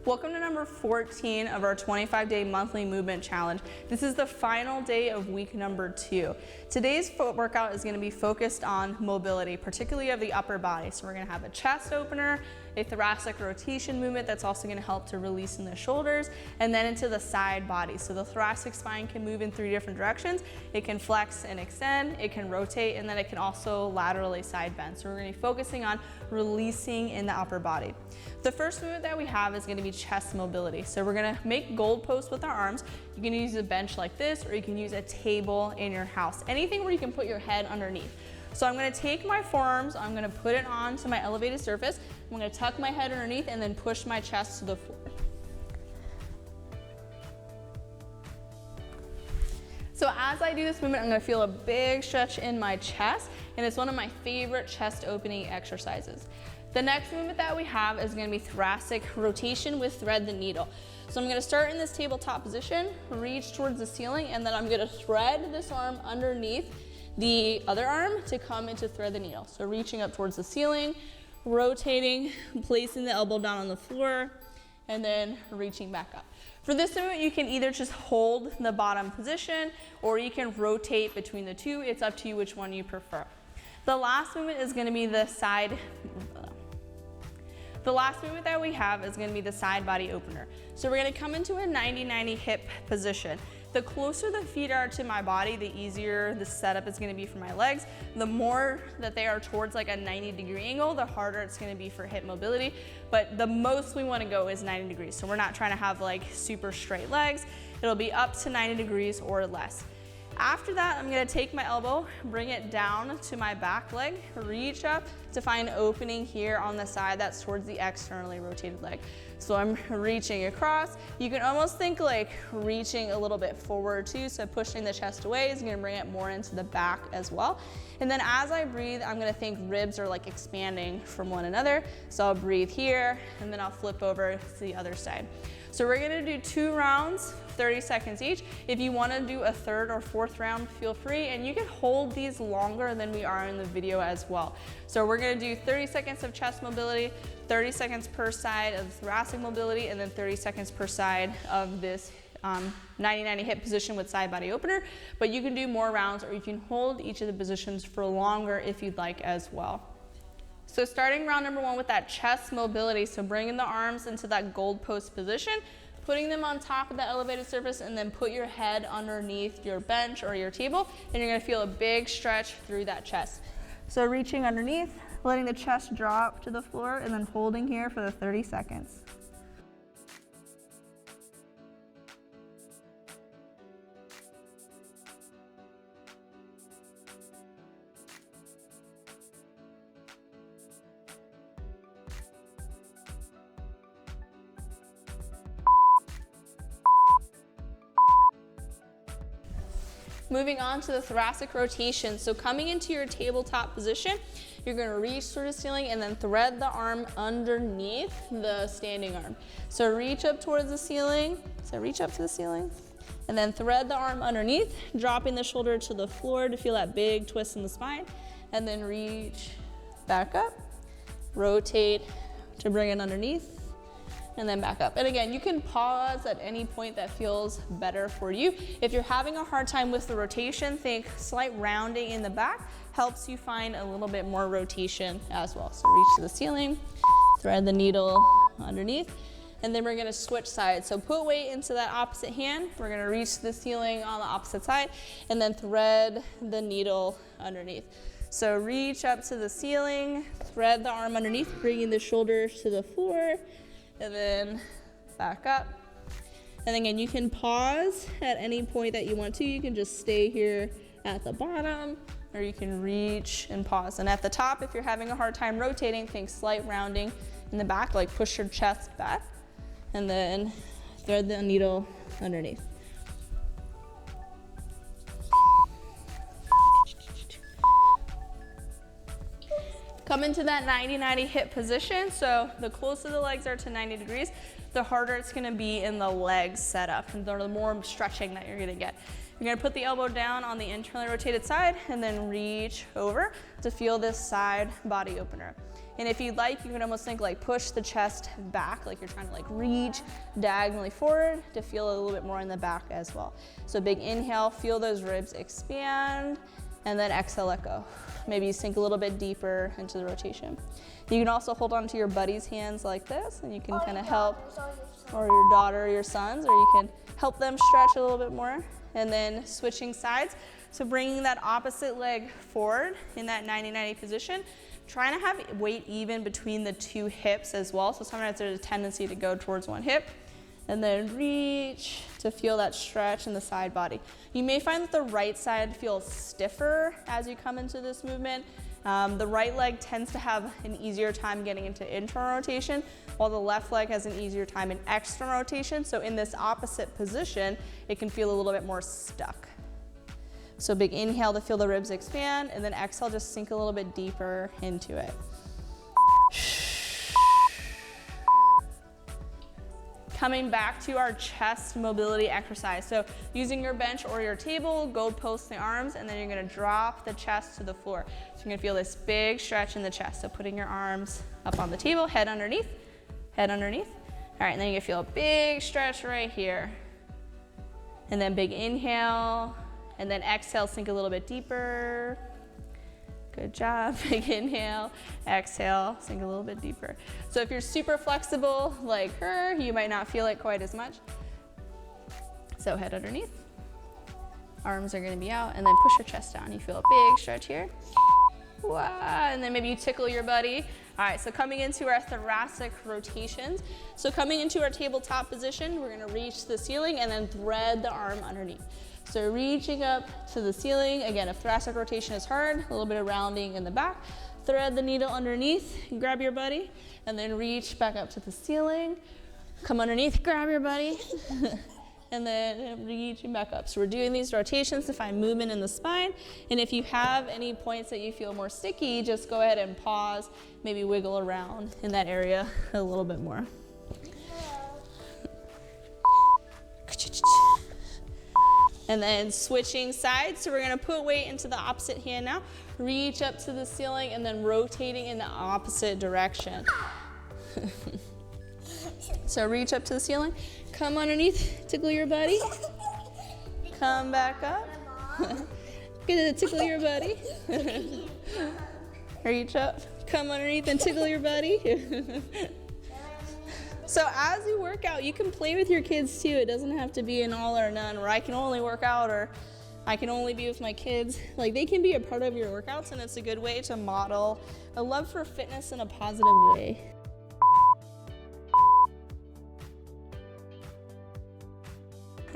Welcome to number 14 of our 25-day monthly movement challenge. This is the final day of week number 2. Today's workout is going to be focused on mobility, particularly of the upper body. So we're going to have a chest opener, a thoracic rotation movement that's also going to help to release in the shoulders, and then into the side body. So the thoracic spine can move in 3 different directions. It can flex and extend, it can rotate, and then it can also laterally side bend. So we're going to be focusing on releasing in the upper body. The first movement that we have is going to be chest mobility. So we're going to make goal posts with our arms. You can use a bench like this, or you can use a table in your house. Anything where you can put your head underneath. So I'm going to take my forearms, I'm going to put it onto my elevated surface. I'm going to tuck my head underneath and then push my chest to the floor. So as I do this movement, I'm going to feel a big stretch in my chest, and it's one of my favorite chest opening exercises. The next movement that we have is going to be thoracic rotation with thread the needle. So I'm going to start in this tabletop position, reach towards the ceiling, and then I'm going to thread this arm underneath the other arm to come into thread the needle. So reaching up towards the ceiling, rotating, placing the elbow down on the floor, and then reaching back up. For this movement, you can either just hold the bottom position or you can rotate between the two. It's up to you which one you prefer. The last movement is going to be the side that we have is going to be the side body opener. So we're going to come into a 90-90 hip position. The closer the feet are to my body, the easier the setup is going to be for my legs. The more that they are towards like a 90-degree angle, the harder it's going to be for hip mobility. But the most we want to go is 90 degrees. So we're not trying to have like super straight legs. It'll be up to 90 degrees or less. After that, I'm going to take my elbow, bring it down to my back leg, reach up to find an opening here on the side that's towards the externally rotated leg. So I'm reaching across. You can almost think like reaching a little bit forward too, so pushing the chest away is going to bring it more into the back as well. And then as I breathe, I'm going to think ribs are like expanding from one another. So I'll breathe here, and then I'll flip over to the other side. So we're going to do 2 rounds, 30 seconds each. If you want to do a 3rd or 4th round, feel free, and you can hold these longer than we are in the video as well. So we're going to do 30 seconds of chest mobility, 30 seconds per side of thoracic mobility, and then 30 seconds per side of this 90-90 hip position with side body opener. But you can do more rounds, or you can hold each of the positions for longer if you'd like as well. So starting round number 1 with that chest mobility, so bringing the arms into that goal post position, putting them on top of the elevated surface, and then put your head underneath your bench or your table, and you're going to feel a big stretch through that chest. So reaching underneath, letting the chest drop to the floor, and then holding here for the 30 seconds. Moving on to the thoracic rotation. So coming into your tabletop position, you're going to reach toward the ceiling and then thread the arm underneath the standing arm. So reach up towards the ceiling. So reach up to the ceiling and then thread the arm underneath, dropping the shoulder to the floor to feel that big twist in the spine, and then reach back up, rotate to bring it underneath, and then back up. And again, you can pause at any point that feels better for you. If you're having a hard time with the rotation, think slight rounding in the back helps you find a little bit more rotation as well. So reach to the ceiling, thread the needle underneath, and then we're gonna switch sides. So put weight into that opposite hand. We're gonna reach to the ceiling on the opposite side, and then thread the needle underneath. So reach up to the ceiling, thread the arm underneath, bringing the shoulders to the floor, and then back up. And again, you can pause at any point that you want to. You can just stay here at the bottom, or you can reach and pause. And at the top, if you're having a hard time rotating, think slight rounding in the back, like push your chest back, and then thread the needle underneath. Come into that 90-90 hip position. So the closer the legs are to 90 degrees, the harder it's gonna be in the leg setup, and the more stretching that you're gonna get. You're gonna put the elbow down on the internally rotated side and then reach over to feel this side body opener. And if you'd like, you can almost think like push the chest back, like you're trying to like reach diagonally forward to feel a little bit more in the back as well. So big inhale, feel those ribs expand, and then exhale, let go. Maybe sink a little bit deeper into the rotation. You can also hold on to your buddy's hands like this, and you can kind of help, or your daughter or your sons, or you can help them stretch a little bit more. And then switching sides. So bringing that opposite leg forward in that 90-90 position, trying to have weight even between the two hips as well. So sometimes there's a tendency to go towards one hip, and then reach to feel that stretch in the side body. You may find that the right side feels stiffer as you come into this movement. The right leg tends to have an easier time getting into internal rotation, while the left leg has an easier time in external rotation. So in this opposite position, it can feel a little bit more stuck. So big inhale to feel the ribs expand, and then exhale, just sink a little bit deeper into it. Coming back to our chest mobility exercise. So using your bench or your table, go post the arms, and then you're gonna drop the chest to the floor. So you're gonna feel this big stretch in the chest. So putting your arms up on the table, head underneath, head underneath. All right, and then you're gonna feel a big stretch right here. And then big inhale, and then exhale, sink a little bit deeper. Good job, big inhale, exhale, sink a little bit deeper. So if you're super flexible like her, you might not feel it quite as much. So head underneath, arms are gonna be out, and then push your chest down. You feel a big stretch here. Wow, and then maybe you tickle your buddy. All right, so coming into our thoracic rotations. So coming into our tabletop position, we're gonna reach to the ceiling and then thread the arm underneath. So reaching up to the ceiling. Again, if thoracic rotation is hard, a little bit of rounding in the back. Thread the needle underneath, grab your buddy, and then reach back up to the ceiling. Come underneath, grab your buddy, and then reaching back up. So we're doing these rotations to find movement in the spine. And if you have any points that you feel more sticky, just go ahead and pause, maybe wiggle around in that area a little bit more. And then switching sides, so we're gonna put weight into the opposite hand now, reach up to the ceiling, and then rotating in the opposite direction. So reach up to the ceiling, come underneath, tickle your buddy, come back up, gonna tickle your buddy, reach up, come underneath and tickle your buddy. So as you work out, you can play with your kids too. It doesn't have to be an all or none, where I can only work out or I can only be with my kids. Like, they can be a part of your workouts, and it's a good way to model a love for fitness in a positive way.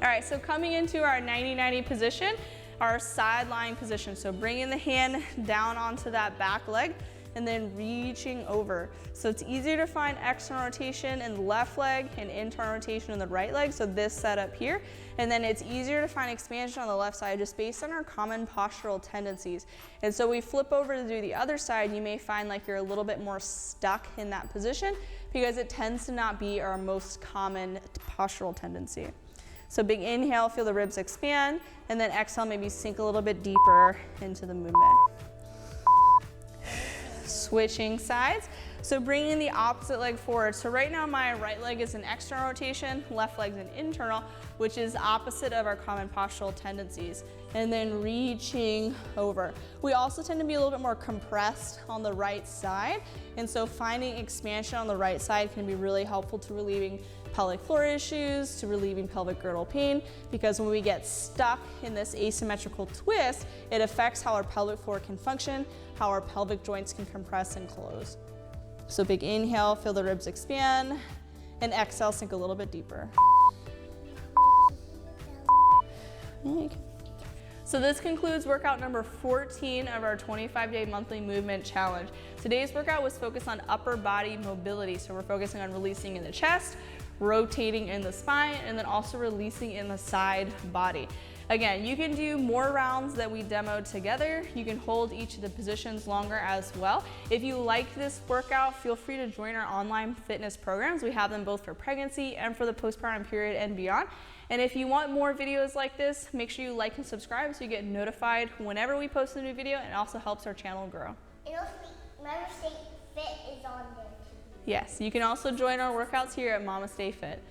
All right, so coming into our 90-90 position, our side lying position. So bringing the hand down onto that back leg, and then reaching over. So it's easier to find external rotation in the left leg and internal rotation in the right leg, so this setup here. And then it's easier to find expansion on the left side just based on our common postural tendencies. And so we flip over to do the other side, you may find like you're a little bit more stuck in that position because it tends to not be our most common postural tendency. So big inhale, feel the ribs expand, and then exhale, maybe sink a little bit deeper into the movement. Switching sides. So bringing the opposite leg forward. So right now my right leg is an external rotation, left leg's an internal, which is opposite of our common postural tendencies. And then reaching over. We also tend to be a little bit more compressed on the right side. And so finding expansion on the right side can be really helpful to relieving pelvic floor issues, to relieving pelvic girdle pain, because when we get stuck in this asymmetrical twist, it affects how our pelvic floor can function, how our pelvic joints can compress and close. So big inhale, feel the ribs expand, and exhale, sink a little bit deeper. So this concludes workout number 14 of our 25-day monthly movement challenge. Today's workout was focused on upper body mobility. So we're focusing on releasing in the chest, rotating in the spine, and then also releasing in the side body. Again, you can do more rounds that we demoed together. You can hold each of the positions longer as well. If you like this workout, feel free to join our online fitness programs. We have them both for pregnancy and for the postpartum period and beyond. And if you want more videos like this, make sure you like and subscribe so you get notified whenever we post a new video, and it also helps our channel grow. And also, remember, stay fit Yes, you can also join our workouts here at Mama Stay Fit.